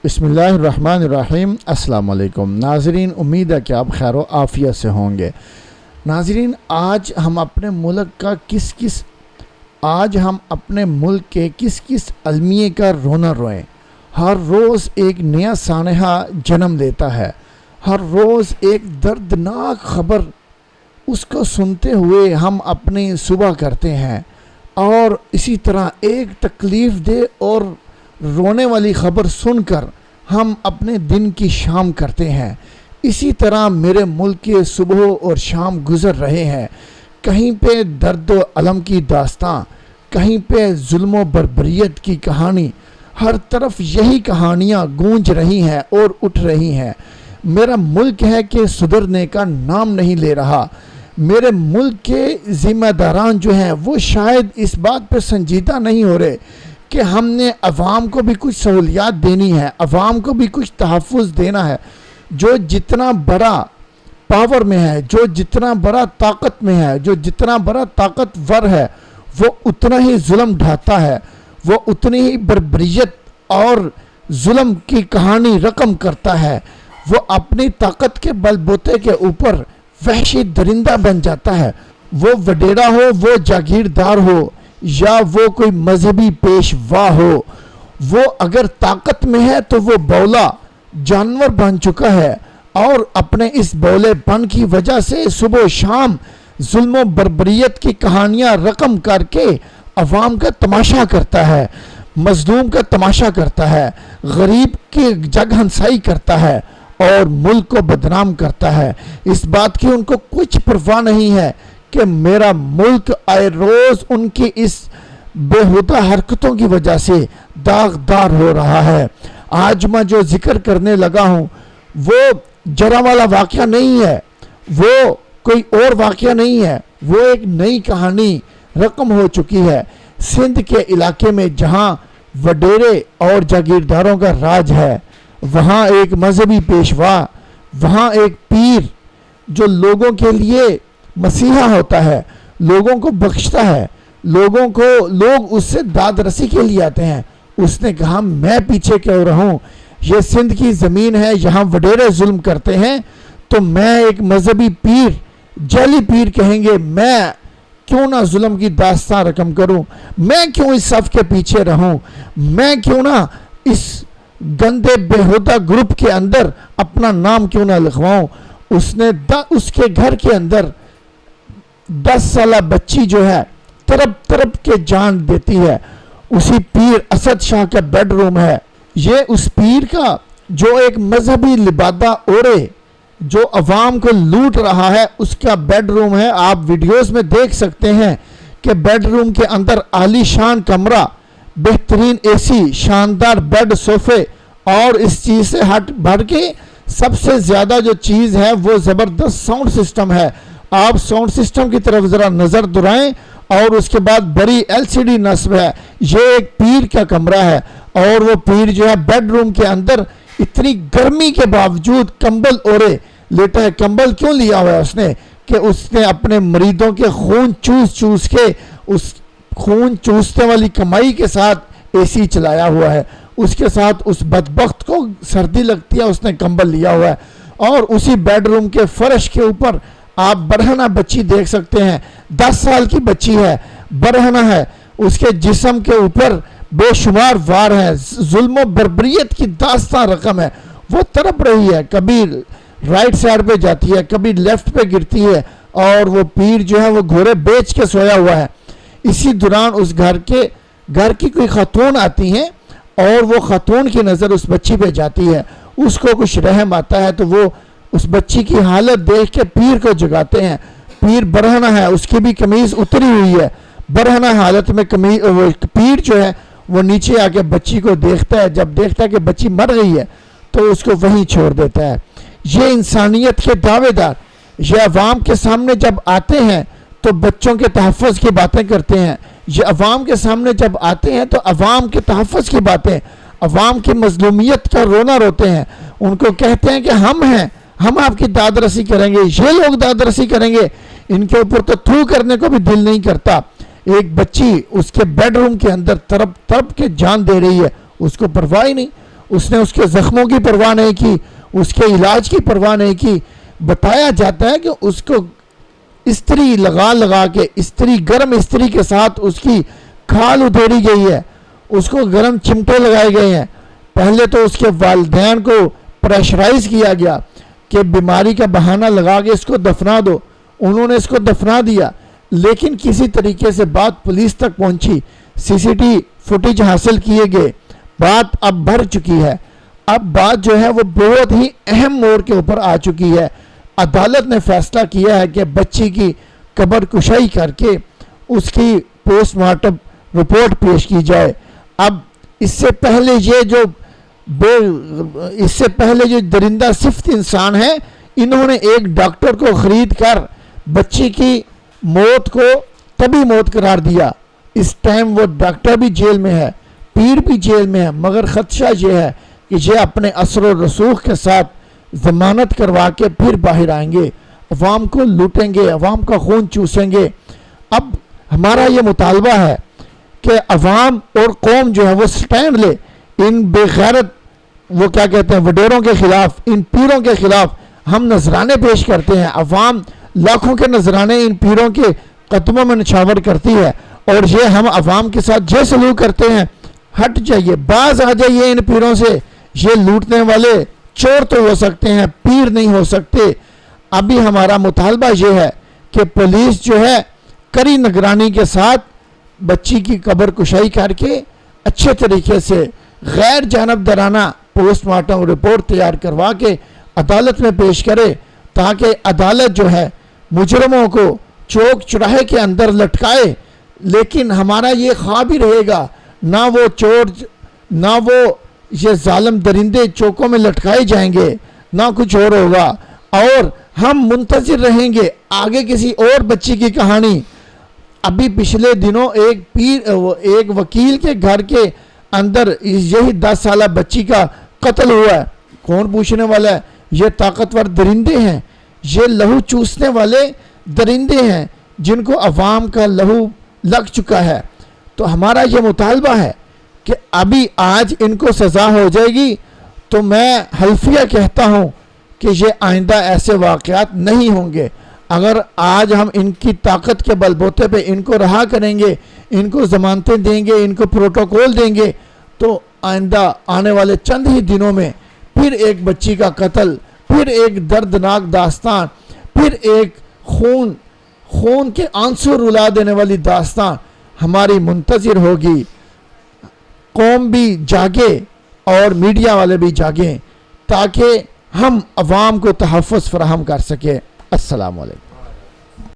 بسم اللہ الرحمن الرحیم۔ السلام علیکم ناظرین، امید ہے کہ آپ خیر و عافیت سے ہوں گے۔ ناظرین، آج ہم اپنے ملک کے کس کس المیے کا رونا روئیں۔ ہر روز ایک نیا سانحہ جنم لیتا ہے، ہر روز ایک دردناک خبر، اس کو سنتے ہوئے ہم اپنی صبح کرتے ہیں، اور اسی طرح ایک تکلیف دہ اور رونے والی خبر سن کر ہم اپنے دن کی شام کرتے ہیں۔ اسی طرح میرے ملک کے صبح اور شام گزر رہے ہیں، کہیں پہ درد و الم کی داستاں، کہیں پہ ظلم و بربریت کی کہانی، ہر طرف یہی کہانیاں گونج رہی ہیں اور اٹھ رہی ہیں۔ میرا ملک ہے کہ سدھرنے کا نام نہیں لے رہا۔ میرے ملک کے ذمہ داران جو ہیں وہ شاید اس بات پہ سنجیدہ نہیں ہو رہے کہ ہم نے عوام کو بھی کچھ سہولیات دینی ہے، عوام کو بھی کچھ تحفظ دینا ہے۔ جو جتنا بڑا پاور میں ہے، جو جتنا بڑا طاقت میں ہے، جو جتنا بڑا طاقتور ہے، وہ اتنا ہی ظلم ڈھاتا ہے، وہ اتنی ہی بربریت اور ظلم کی کہانی رقم کرتا ہے۔ وہ اپنی طاقت کے بل بوتے کے اوپر وحشی درندہ بن جاتا ہے۔ وہ وڈیرا ہو، وہ جاگیردار ہو، یا وہ کوئی مذہبی پیشوا ہو، وہ اگر طاقت میں ہے تو وہ بولا جانور بن چکا ہے، اور اپنے اس بولے پن کی وجہ سے صبح و شام ظلم و بربریت کی کہانیاں رقم کر کے عوام کا تماشا کرتا ہے، مظلوم کا تماشا کرتا ہے، غریب کی جگ ہنسائی کرتا ہے اور ملک کو بدنام کرتا ہے۔ اس بات کی ان کو کچھ پرواہ نہیں ہے کہ میرا ملک آئے روز ان کی اس بےہودہ حرکتوں کی وجہ سے داغدار ہو رہا ہے۔ آج میں جو ذکر کرنے لگا ہوں وہ جرا والا واقعہ نہیں ہے، وہ کوئی اور واقعہ نہیں ہے، وہ ایک نئی کہانی رقم ہو چکی ہے۔ سندھ کے علاقے میں جہاں وڈیرے اور جاگیرداروں کا راج ہے، وہاں ایک مذہبی پیشوا، وہاں ایک پیر جو لوگوں کے لیے مسیحا ہوتا ہے، لوگوں کو بخشتا ہے، لوگ اس سے داد رسی کے لیے آتے ہیں۔ اس نے کہا میں پیچھے کیوں رہوں، یہ سندھ کی زمین ہے، یہاں وڈیرے ظلم کرتے ہیں، تو میں ایک مذہبی پیر، جعلی پیر کہیں گے، میں کیوں نہ ظلم کی داستان رقم کروں، میں کیوں اس صف کے پیچھے رہوں، میں کیوں نہ اس گندے بےہودہ گروپ کے اندر اپنا نام کیوں نہ لکھواؤں۔ اس کے گھر کے اندر 10 سالہ بچی جو ہے تڑپ تڑپ کے جان دیتی ہے۔ اسی پیر اسد شاہ کا بیڈ روم ہے یہ۔ اس پیر کا جو ایک مذہبی لبادہ اوڑے جو عوام کو لوٹ رہا ہے، اس کا بیڈ روم ہے۔ آپ ویڈیوز میں دیکھ سکتے ہیں کہ بیڈ روم کے اندر عالی شان کمرہ، بہترین اے سی، شاندار بیڈ، صوفے، اور اس چیز سے ہٹ بڑھ کے سب سے زیادہ جو چیز ہے وہ زبردست ساؤنڈ سسٹم ہے۔ آپ ساؤنڈ سسٹم کی طرف ذرا نظر دورائیں، اور اس کے بعد بڑی LCD نصب ہے۔ یہ ایک پیر کا کمرہ ہے، اور وہ پیر جو ہے بیڈ روم کے اندر اتنی گرمی کے باوجود کمبل اوڑے لیتا ہے۔ کمبل کیوں لیا ہوا ہے اس نے؟ کہ اس نے اپنے مریدوں کے خون چوس کے اس خون چوسنے والی کمائی کے ساتھ AC چلایا ہوا ہے۔ اس کے ساتھ اس بدبخت کو سردی لگتی ہے، اس نے کمبل لیا ہوا ہے۔ اور اسی بیڈ روم کے فرش کے اوپر آپ برہنہ بچی دیکھ سکتے ہیں، 10 سال کی بچی ہے، برہنہ ہے، اس کے جسم کے اوپر بے شمار وار ہیں، ظلم و بربریت کی داستان رقم ہے۔ وہ تڑپ رہی ہے، کبھی رائٹ سائڈ پہ جاتی ہے، کبھی لیفٹ پہ گرتی ہے، اور وہ پیر جو ہے وہ گھوڑے بیچ کے سویا ہوا ہے۔ اسی دوران اس گھر کی کوئی خاتون آتی ہیں، اور وہ خاتون کی نظر اس بچی پہ جاتی ہے، اس کو کچھ رحم آتا ہے، تو وہ اس بچی کی حالت دیکھ کے پیر کو جگاتے ہیں۔ پیر برہنہ ہے، اس کی بھی قمیض اتری ہوئی ہے، برہنہ حالت میں پیر جو ہے وہ نیچے آ کے بچی کو دیکھتا ہے، جب دیکھتا ہے کہ بچی مر گئی ہے تو اس کو وہیں چھوڑ دیتا ہے۔ یہ انسانیت کے دعوے دار یہ عوام کے سامنے جب آتے ہیں تو بچوں کے تحفظ کی باتیں کرتے ہیں، یہ عوام کے سامنے جب آتے ہیں تو عوام کے تحفظ کی باتیں، عوام کی مظلومیت کا رونا روتے ہیں، ان کو کہتے ہیں کہ ہم آپ کی داد رسی کریں گے، یہ لوگ داد رسی کریں گے، ان کے اوپر تو تھو کرنے کو بھی دل نہیں کرتا۔ ایک بچی اس کے بیڈ روم کے اندر تڑپ تڑپ کے جان دے رہی ہے، اس کو پرواہ نہیں، اس نے اس کے زخموں کی پرواہ نہیں کی, اس کے علاج کی پرواہ نہیں کی. بتایا جاتا ہے کہ اس کو استری لگا کے, گرم استری کے ساتھ اس کی کھال ادھیڑی گئی ہے, اس کو گرم چمٹے لگائے گئے ہیں. پہلے تو اس کے والدین کو پریشرائز کیا گیا کہ بیماری کا بہانہ لگا کے اس کو دفنا دو. انہوں نے اس کو دفنا دیا, لیکن کسی طریقے سے بات پولیس تک پہنچی, سی سی ٹی فوٹیج حاصل کیے گئے, بات اب بڑھ چکی ہے. اب بات جو ہے وہ بہت ہی اہم موڑ کے اوپر آ چکی ہے. عدالت نے فیصلہ کیا ہے کہ بچی کی قبر کشائی کر کے اس کی پوسٹ مارٹم رپورٹ پیش کی جائے. اب اس سے پہلے جو درندہ صفت انسان ہیں, انہوں نے ایک ڈاکٹر کو خرید کر بچی کی موت کو طبی موت قرار دیا. اس ٹائم وہ ڈاکٹر بھی جیل میں ہے, پیر بھی جیل میں ہے, مگر خدشہ یہ ہے کہ یہ اپنے اثر و رسوخ کے ساتھ ضمانت کروا کے پھر باہر آئیں گے, عوام کو لوٹیں گے, عوام کا خون چوسیں گے. اب ہمارا یہ مطالبہ ہے کہ عوام اور قوم جو ہے وہ سٹینڈ لے ان بے غیرت, وہ کیا کہتے ہیں, وڈیروں کے خلاف, ان پیروں کے خلاف. ہم نذرانے پیش کرتے ہیں, عوام لاکھوں کے نذرانے ان پیروں کے قدموں میں نچھاور کرتی ہے, اور یہ ہم عوام کے ساتھ جو سلوک کرتے ہیں, ہٹ جائیے, باز آ جائیے ان پیروں سے. یہ لوٹنے والے چور تو ہو سکتے ہیں, پیر نہیں ہو سکتے. ابھی ہمارا مطالبہ یہ ہے کہ پولیس جو ہے کڑی نگرانی کے ساتھ بچی کی قبر کشائی کر کے اچھے طریقے سے غیر جانبدارانہ پوسٹ مارٹم رپورٹ تیار کروا کے عدالت میں پیش کرے, تاکہ عدالت جو ہے مجرموں کو چوک چوراہے کے اندر لٹکائے. لیکن ہمارا یہ خواب ہی رہے گا, نہ وہ چور, نہ وہ یہ ظالم درندے چوکوں میں لٹکائے جائیں گے, نہ کچھ اور ہوگا, اور ہم منتظر رہیں گے آگے کسی اور بچی کی کہانی. ابھی پچھلے دنوں ایک وکیل کے گھر کے اندر یہی 10 سالہ بچی کا قتل ہوا ہے. کون پوچھنے والا ہے؟ یہ طاقتور درندے ہیں, یہ لہو چوسنے والے درندے ہیں جن کو عوام کا لہو لگ چکا ہے. تو ہمارا یہ مطالبہ ہے کہ ابھی آج ان کو سزا ہو جائے گی تو میں حلفیہ کہتا ہوں کہ یہ آئندہ ایسے واقعات نہیں ہوں گے. اگر آج ہم ان کی طاقت کے بل بوتے پہ ان کو رہا کریں گے, ان کو ضمانتیں دیں گے, ان کو پروٹوکول دیں گے, تو آئندہ آنے والے چند ہی دنوں میں پھر ایک بچی کا قتل, پھر ایک دردناک داستان, پھر ایک خون کے آنسو رلا دینے والی داستان ہماری منتظر ہوگی. قوم بھی جاگے اور میڈیا والے بھی جاگیں, تاکہ ہم عوام کو تحفظ فراہم کر سکیں. السلام علیکم.